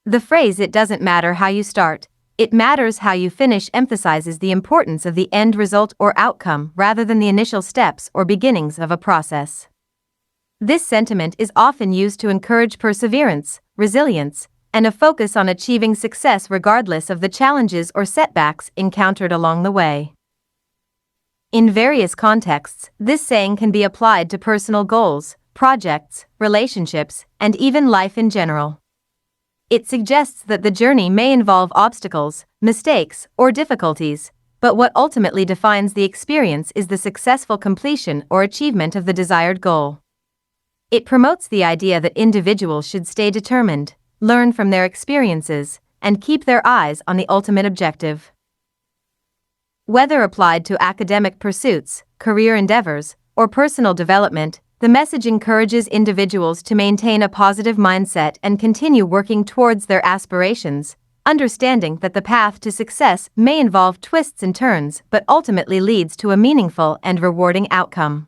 The phrase "it doesn't matter how you start, it matters how you finish" emphasizes the importance of the end result or outcome rather than the initial steps or beginnings of a process. This sentiment is often used to encourage perseverance, resilience, and a focus on achieving success regardless of the challenges or setbacks encountered along the way. In various contexts, this saying can be applied to personal goals, projects, relationships, and even life in general. It suggests that the journey may involve obstacles, mistakes, or difficulties, but what ultimately defines the experience is the successful completion or achievement of the desired goal. It promotes the idea that individuals should stay determined, learn from their experiences, and keep their eyes on the ultimate objective. Whether applied to academic pursuits, career endeavors, or personal development, the message encourages individuals to maintain a positive mindset and continue working towards their aspirations, understanding that the path to success may involve twists and turns but ultimately leads to a meaningful and rewarding outcome.